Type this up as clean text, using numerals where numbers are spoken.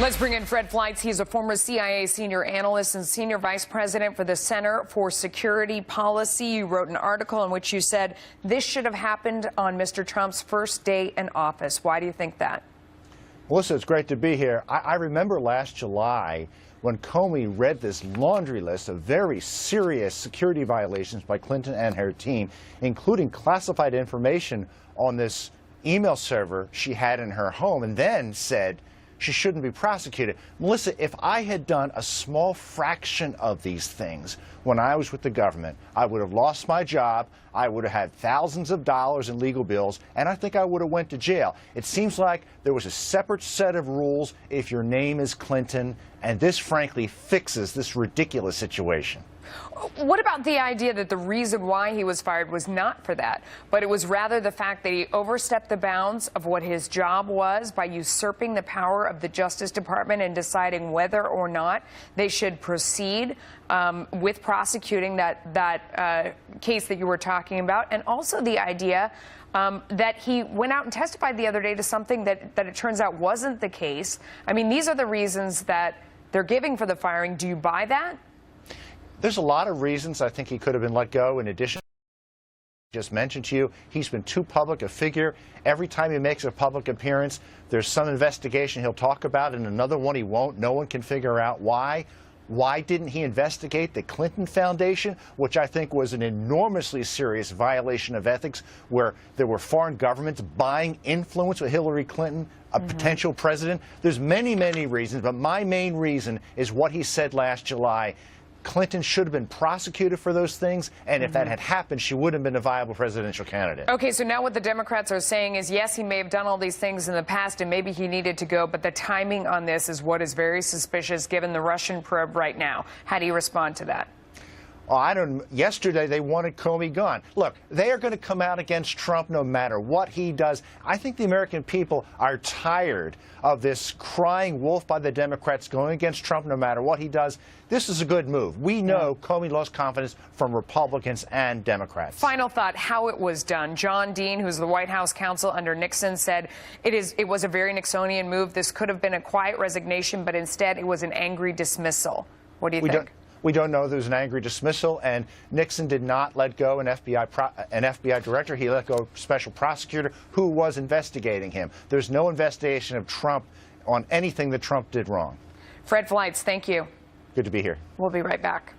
Let's bring in Fred Fleitz. He's a former CIA senior analyst and senior vice president for the Center for Security Policy. You wrote an article in which you said this should have happened on Mr. Trump's first day in office. Why do you think that? Melissa, it's great to be here. I remember last July when Comey read this laundry list of very serious security violations by Clinton and her team, including classified information on this email server she had in her home, and then said she shouldn't be prosecuted. Melissa, if I had done a small fraction of these things when I was with the government, I would have lost my job, I would have had thousands of dollars in legal bills, and I think I would have went to jail. It seems like there was a separate set of rules if your name is Clinton, and this frankly fixes this ridiculous situation. What about the idea that the reason why he was fired was not for that, but it was rather the fact that he overstepped the bounds of what his job was by usurping the power of the Justice Department and deciding whether or not they should proceed with prosecuting that case that you were talking about, and also the idea that he went out and testified the other day to something that it turns out wasn't the case. I mean, these are the reasons that they're giving for the firing. Do you buy that? There's a lot of reasons I think he could have been let go. In addition, just mentioned to you, he's been too public a figure. Every time he makes a public appearance, there's some investigation he'll talk about and another one he won't. No one can figure out why. Why didn't he investigate the Clinton Foundation, which I think was an enormously serious violation of ethics, where there were foreign governments buying influence with Hillary Clinton, a potential president? There's many, many reasons, but my main reason is what he said last July. Clinton should have been prosecuted for those things, and if that had happened, she would have been a viable presidential candidate. Okay, so now what the Democrats are saying is, yes, he may have done all these things in the past, and maybe he needed to go, but the timing on this is what is very suspicious given the Russian probe right now. How do you respond to that? Oh, yesterday they wanted Comey gone. Look, they are going to come out against Trump no matter what he does. I think the American people are tired of this crying wolf by the Democrats going against Trump no matter what he does. This is a good move. We know Comey lost confidence from Republicans and Democrats. Final thought, how it was done. John Dean, who's the White House counsel under Nixon, said it was a very Nixonian move. This could have been a quiet resignation, but instead it was an angry dismissal. What do you think? We don't know there was an angry dismissal, and Nixon did not let go an FBI director. He let go a special prosecutor who was investigating him. There's no investigation of Trump on anything that Trump did wrong. Fred Fleitz, thank you. Good to be here. We'll be right back.